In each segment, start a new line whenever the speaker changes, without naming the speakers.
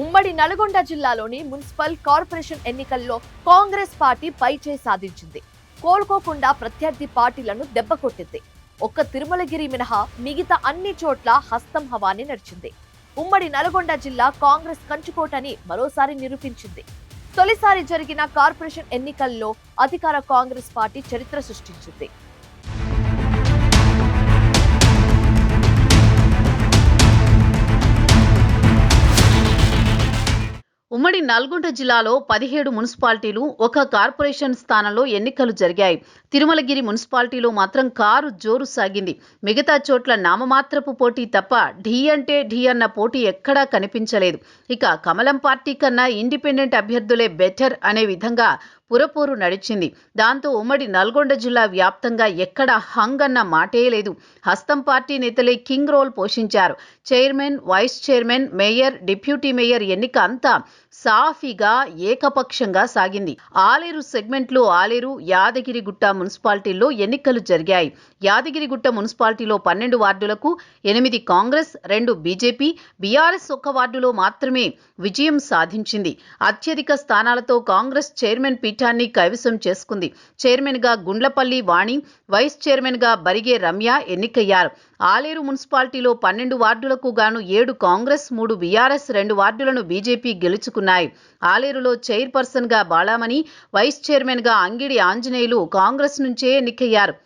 ఉమ్మడి నల్గొండ జిల్లాలోని municipal corporation ఎన్నికల్లో కాంగ్రెస్ పార్టీ పైచేయి సాధించింది. కోలుకోకుండా ప్రత్యర్థి పార్టీలను దెబ్బకొట్టింది. ఒక్క తిరుమలగిరి మినహా మిగతా అన్ని చోట్ల హస్తం హవానే నడిచింది. ఉమ్మడి నల్గొండ జిల్లా కాంగ్రెస్ కంచుకోటని మరోసారి నిరూపించింది. తొలిసారి జరిగిన కార్పొరేషన్ ఎన్నికల్లో అధికార కాంగ్రెస్ పార్టీ చరిత్ర సృష్టించింది.
ఉమ్మడి నల్గొండ జిల్లాలో 17 మున్సిపాలిటీలు, ఒక కార్పొరేషన్ స్థానంలో ఎన్నికలు జరిగాయి. తిరుమలగిరి మున్సిపాలిటీలో మాత్రం కారు జోరు సాగింది. మిగతా చోట్ల నామమాత్రపు పోటీ తప్ప ఢీ అంటే ఢీ అన్న పోటీ ఎక్కడా కనిపించలేదు. ఇక కమలం పార్టీ కన్నా ఇండిపెండెంట్ అభ్యర్థులే బెటర్ అనే విధంగా పురపోరు నడిచింది. దాంతో ఉమ్మడి నల్గొండ జిల్లా వ్యాప్తంగా ఎక్కడ హంగ్ అన్న మాటే లేదు. హస్తం పార్టీ నేతలే కింగ్ రోల్ పోషించారు. Chairman, vice chairman, mayor, deputy mayor ఎన్నిక అంతా సాఫీగా ఏకపక్షంగా సాగింది. ఆలేరు సెగ్మెంట్లో ఆలేరు, యాదగిరిగుట్ట మున్సిపాలిటీల్లో ఎన్నికలు జరిగాయి. యాదగిరిగుట్ట మున్సిపాలిటీలో 12 వార్డులకు 8 కాంగ్రెస్, 2 బీజేపీ, బీఆర్ఎస్ 1 వార్డులో మాత్రమే విజయం సాధించింది. అత్యధిక స్థానాలతో కాంగ్రెస్ చైర్మన్ పీఠాన్ని కైవసం చేసుకుంది. చైర్మన్ గా గుండ్లపల్లి వాణి, వైస్ చైర్మన్ గా బరిగే రమ్య ఎన్నికయ్యారు. ఆలేరు మున్సిపాలిటీలో 12 వార్డులకు గాను 7 కాంగ్రెస్, 3 బీఆర్ఎస్, 2 వార్డులను బీజేపీ గెలుచుకున్నాయి. ఆలేరులో చైర్పర్సన్ గా బాలామణి, వైస్ చైర్మన్ గా అంగిడి ఆంజనేయులు కాంగ్రెస్ నుంచే ఎన్నికయ్యారు.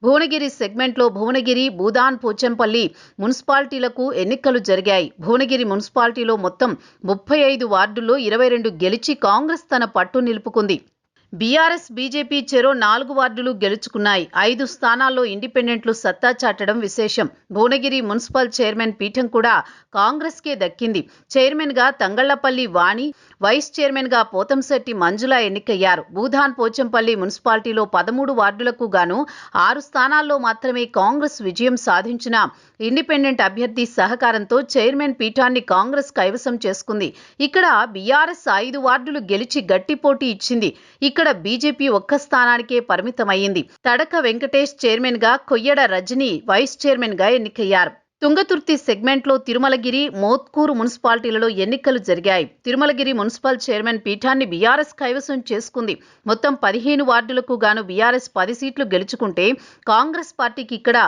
భువనగిరి సెగ్మెంట్లో భువనగిరి, భూదాన్, పోచంపల్లి మున్సిపాలిటీలకు ఎన్నికలు జరిగాయి. భువనగిరి మున్సిపాలిటీలో మొత్తం 35 వార్డుల్లో 22 గెలిచి కాంగ్రెస్ తన పట్టు నిలుపుకుంది. బీఆర్ఎస్, బీజేపీ చెరో 4 వార్డులు గెలుచుకున్నాయి. 5 స్థానాల్లో ఇండిపెండెంట్లు సత్తా చాటడం విశేషం. భువనగిరి మున్సిపల్ చైర్మన్ పీఠం కూడా కాంగ్రెస్కే దక్కింది. చైర్మన్ గా తంగళ్లపల్లి వాణి, వైస్ చైర్మన్ గా పోతంశెట్టి మంజుల ఎన్నికయ్యారు. భూదాన్, పోచంపల్లి మున్సిపాలిటీలో 13 వార్డులకు గాను 6 స్థానాల్లో మాత్రమే కాంగ్రెస్ విజయం సాధించిన ఇండిపెండెంట్ అభ్యర్థి సహకారంతో చైర్మన్ పీఠాన్ని కాంగ్రెస్ కైవసం చేసుకుంది. ఇక్కడ బీఆర్ఎస్ 5 వార్డులు గెలిచి గట్టి పోటీ ఇచ్చింది. ఇక్కడ బీజేపీ 1 స్థానానికే పరిమితమయ్యింది. తడక వెంకటేష్ చైర్మన్ గా, కొయ్యడ రజని వైస్ చైర్మన్ గా ఎన్నికయ్యారు. తుంగతుర్తి సెగ్మెంట్లో తిరుమలగిరి, మోత్కూరు మున్సిపాలిటీలలో ఎన్నికలు జరిగాయి. తిరుమలగిరి మున్సిపల్ చైర్మన్ పీఠాన్ని బీఆర్ఎస్ కైవసం చేసుకుంది. మొత్తం 15 వార్డులకు గాను బీఆర్ఎస్ 10 సీట్లు గెలుచుకుంటే కాంగ్రెస్ పార్టీకి ఇక్కడ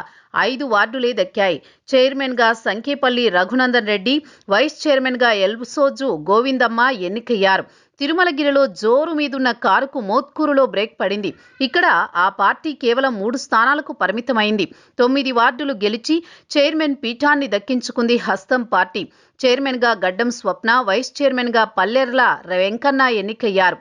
5 వార్డులే దక్కాయి. చైర్మన్ గా సంకేపల్లి రఘునందన్ రెడ్డి, వైస్ చైర్మన్ గా ఎల్సోజు గోవిందమ్మ ఎన్నికయ్యారు. తిరుమలగిరిలో జోరు మీదున్న కారుకు మోత్కూరులో బ్రేక్ పడింది. ఇక్కడ ఆ పార్టీ కేవలం 3 స్థానాలకు పరిమితమైంది. 9 వార్డులు గెలిచి చైర్మన్ పీఠాన్ని దక్కించుకుంది హస్తం పార్టీ. చైర్మన్ గా గడ్డం స్వప్న, వైస్ చైర్మన్ గా పల్లెర్ల వెంకన్న ఎన్నికయ్యారు.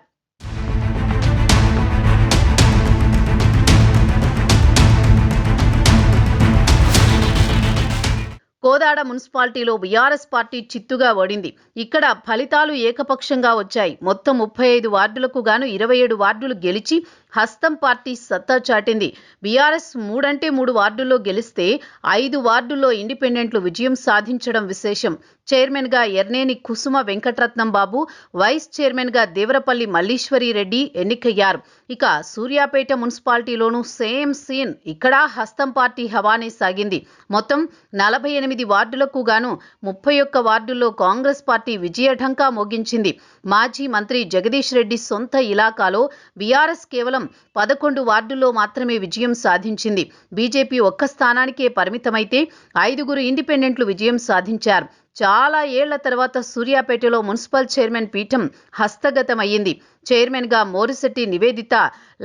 కోదాడ మున్సిపాలిటీలో బీఆర్ఎస్ పార్టీ చిత్తుగా ఓడింది. ఇక్కడ ఫలితాలు ఏకపక్షంగా వచ్చాయి. మొత్తం 35 వార్డులకు గాను 27 వార్డులు గెలిచి హస్తం పార్టీ సత్తా చాటింది. బీఆర్ఎస్ 3 వార్డుల్లో గెలిస్తే 5 వార్డుల్లో ఇండిపెండెంట్లు విజయం సాధించడం విశేషం. చైర్మన్ గా ఎర్నేని కుసుమ వెంకటరత్నం బాబు, వైస్ చైర్మన్ గా దేవరపల్లి మల్లీశ్వరి రెడ్డి ఎన్నికయ్యారు. ఇక సూర్యాపేట మున్సిపాలిటీలోనూ సేమ్ సీన్. ఇక్కడ హస్తం పార్టీ హవానే సాగింది. మొత్తం 48 వార్డులకు గాను 31 వార్డుల్లో కాంగ్రెస్ పార్టీ విజయఢంకా మోగించింది. మాజీ మంత్రి జగదీష్ రెడ్డి సొంత ఇలాకాలో బీఆర్ఎస్ కేవలం 11 వార్డుల్లో మాత్రమే విజయం సాధించింది. బీజేపీ 1 స్థానానికే పరిమితమైతే 5 ఇండిపెండెంట్లు విజయం సాధించారు. చాలా ఏళ్ల తర్వాత సూర్యాపేటలో మున్సిపల్ చైర్మన్ పీఠం హస్తగతమయ్యింది. చైర్మన్ గా మోరిశెట్టి నివేదిత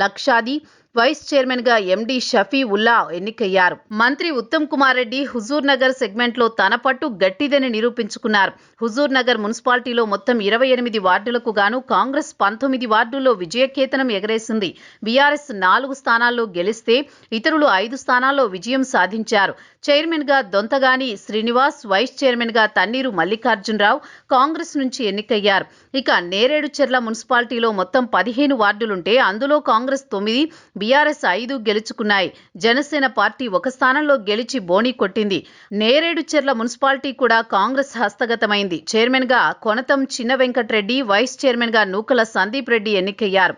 లక్షాది, వైస్ చైర్మన్ గా ఎండి షఫీ ఉల్లా ఎన్నికయ్యారు. మంత్రి ఉత్తమ్ కుమార్ రెడ్డి హుజూర్ నగర్ సెగ్మెంట్లో తన పట్టు గట్టిదని నిరూపించుకున్నారు. హుజూర్ నగర్ మున్సిపాలిటీలో మొత్తం 28 వార్డులకు గాను కాంగ్రెస్ 19 వార్డుల్లో విజయకేతనం ఎగరేసింది. బీఆర్ఎస్ 4 స్థానాల్లో గెలిస్తే ఇతరులు 5 స్థానాల్లో విజయం సాధించారు. చైర్మన్ గా దొంతగాని శ్రీనివాస్, వైస్ చైర్మన్ గా తన్నీరు మల్లికార్జునరావు కాంగ్రెస్ నుంచి ఎన్నికయ్యారు. ఇక నేరేడుచెర్ల మున్సిపాలిటీలో మొత్తం 15 వార్డులుంటే అందులో కాంగ్రెస్ 9, బీఆర్ఎస్ 5 గెలుచుకున్నాయి. జనసేన పార్టీ 1 స్థానంలో గెలిచి బోణీ కొట్టింది. నేరేడుచెర్ల మున్సిపాలిటీ కూడా కాంగ్రెస్ హస్తగతమైంది. చైర్మన్ గా కొనతం చిన్న వెంకటరెడ్డి, వైస్ చైర్మన్ గా నూకల సందీప్ రెడ్డి ఎన్నికయ్యారు.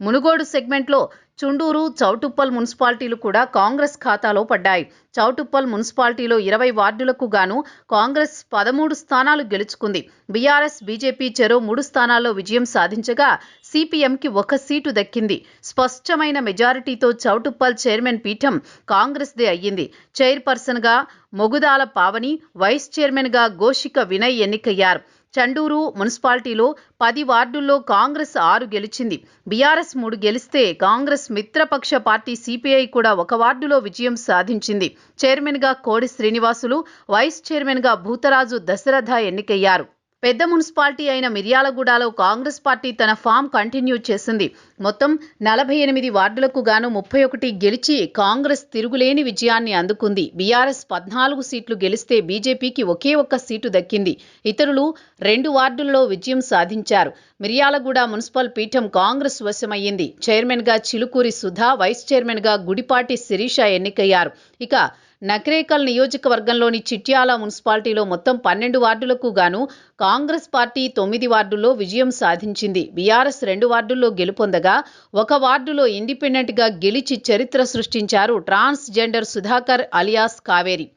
మునుగోడు సెగ్మెంట్లో చుండూరు, చౌటుప్పల్ మున్సిపాలిటీలు కూడా కాంగ్రెస్ ఖాతాలో పడ్డాయి. చౌటుప్పల్ మున్సిపాలిటీలో 20 వార్డులకు గాను కాంగ్రెస్ 13 స్థానాలు గెలుచుకుంది. బీఆర్ఎస్, బీజేపీ చెరో 3 స్థానాల్లో విజయం సాధించగా సిపిఎంకి 1 సీటు దక్కింది. స్పష్టమైన మెజారిటీతో చౌటుప్పల్ చైర్మన్ పీఠం కాంగ్రెస్దే అయ్యింది. చైర్పర్సన్గా మొగుదాల పావని, వైస్ చైర్మన్గా గోషిక వినయ్ ఎన్నికయ్యారు. చండూరు మున్సిపాలిటీలో 10 వార్డుల్లో కాంగ్రెస్ 6 గెలిచింది. బీఆర్ఎస్ 3 గెలిస్తే కాంగ్రెస్ మిత్రపక్ష పార్టీ సిపిఐ కూడా 1 వార్డులో విజయం సాధించింది. చైర్మన్గా కోడి శ్రీనివాసులు, వైస్ చైర్మన్గా భూతరాజు దశరథ ఎన్నికయ్యారు. పెద్ద మున్సిపాలిటీ అయిన మిర్యాలగూడలో కాంగ్రెస్ పార్టీ తన ఫామ్ కంటిన్యూ చేసింది. మొత్తం 48 వార్డులకు గాను 31 గెలిచి కాంగ్రెస్ తిరుగులేని విజయాన్ని అందుకుంది. బీఆర్ఎస్ 14 సీట్లు గెలిస్తే బీజేపీకి ఒకే ఒక్క సీటు దక్కింది. ఇతరులు 2 వార్డుల్లో విజయం సాధించారు. మిర్యాలగూడ మున్సిపల్ పీఠం కాంగ్రెస్ వశమయ్యింది. చైర్మన్గా చిలుకూరి సుధా, వైస్ చైర్మన్గా గుడిపాటి శిరీష ఎన్నికయ్యారు. ఇక నకరేకల్ నియోజకవర్గంలోని చిట్యాల మున్సిపాలిటీలో మొత్తం 12 వార్డులకు గాను కాంగ్రెస్ పార్టీ 9 వార్డుల్లో విజయం సాధించింది. బీఆర్ఎస్ 2 వార్డుల్లో గెలుపొందగా 1 వార్డులో ఇండిపెండెంట్గా గెలిచి చరిత్ర సృష్టించారు ట్రాన్స్జెండర్ సుధాకర్ అలియాస్ కావేరి.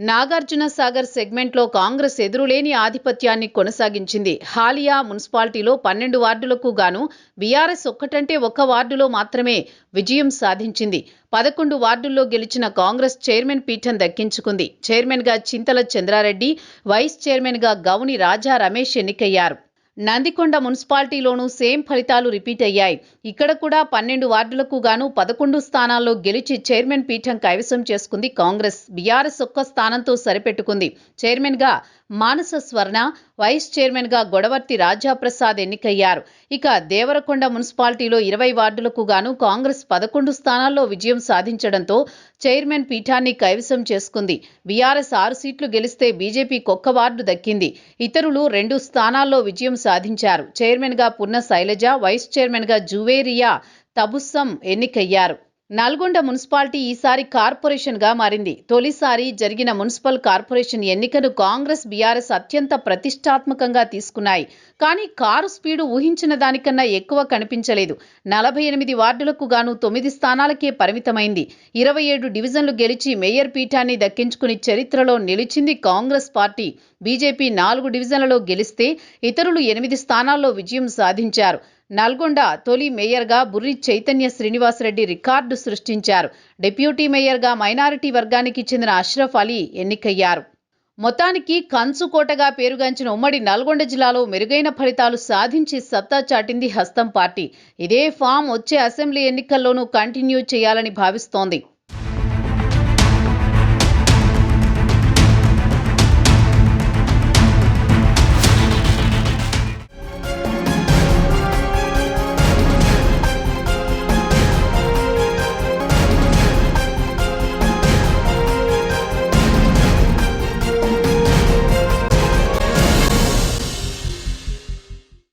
నాగార్జున సాగర్ సెగ్మెంట్లో కాంగ్రెస్ ఎదురులేని ఆధిపత్యాన్ని కొనసాగించింది. హాలియా మున్సిపాలిటీలో 12 వార్డులకు గాను బీఆర్ఎస్ ఒక్కటంటే 1 వార్డులో మాత్రమే విజయం సాధించింది. 11 వార్డుల్లో గెలిచిన కాంగ్రెస్ చైర్మన్ పీఠం దక్కించుకుంది. చైర్మన్గా చింతల చంద్రారెడ్డి, వైస్ చైర్మన్గా గౌని రాజా రమేష్ ఎన్నికయ్యారు. నందికొండ మున్సిపాలిటీలోనూ సేమ్ ఫలితాలు రిపీట్ అయ్యాయి. ఇక్కడ కూడా 12 వార్డులకు గాను 11 స్థానాల్లో గెలిచి చైర్మన్ పీఠం కైవసం చేసుకుంది కాంగ్రెస్. బీఆర్ఎస్ 1 స్థానంతో సరిపెట్టుకుంది. చైర్మన్గా మానస స్వర్ణ, వైస్ చైర్మన్గా గొడవర్తి రాజాప్రసాద్ ఎన్నికయ్యారు. ఇక దేవరకొండ మున్సిపాలిటీలో 20 వార్డులకు గాను కాంగ్రెస్ 11 స్థానాల్లో విజయం సాధించడంతో చైర్మన్ పీఠాన్ని కైవసం చేసుకుంది. బీఆర్ఎస్ 6 సీట్లు గెలిస్తే బీజేపీకి 1 వార్డు దక్కింది. ఇతరులు 2 స్థానాల్లో విజయం సాధించారు. చైర్మన్గా పున్న శైలజ, వైస్ చైర్మన్గా జువేరియా తబుస్సం ఎన్నికయ్యారు. నల్గొండ మున్సిపాలిటీ ఈసారి కార్పొరేషన్గా మారింది. తొలిసారి జరిగిన మున్సిపల్ కార్పొరేషన్ ఎన్నికను కాంగ్రెస్, బీఆర్ఎస్ అత్యంత ప్రతిష్టాత్మకంగా తీసుకున్నాయి. కానీ కారు స్పీడు ఊహించిన దానికన్నా ఎక్కువ కనిపించలేదు. 48 వార్డులకు గాను 9 స్థానాలకే పరిమితమైంది. 27 డివిజన్లు గెలిచి మేయర్ పీఠాన్ని దక్కించుకుని చరిత్రలో నిలిచింది కాంగ్రెస్ పార్టీ. బీజేపీ 4 డివిజన్లలో గెలిస్తే ఇతరులు 8 స్థానాల్లో విజయం సాధించారు. నల్గొండ తొలి మేయర్గా బుర్రి చైతన్య శ్రీనివాసరెడ్డి రికార్డు సృష్టించారు. డిప్యూటీ మేయర్గా మైనారిటీ వర్గానికి చెందిన అష్రఫ్ అలీ ఎన్నికయ్యారు. మొత్తానికి కంచుకోటగా పేరుగాంచిన ఉమ్మడి నల్గొండ జిల్లాలో మెరుగైన ఫలితాలు సాధించి సత్తా చాటింది హస్తం పార్టీ. ఇదే ఫామ్ వచ్చే అసెంబ్లీ ఎన్నికల్లోనూ కంటిన్యూ చేయాలని భావిస్తోంది.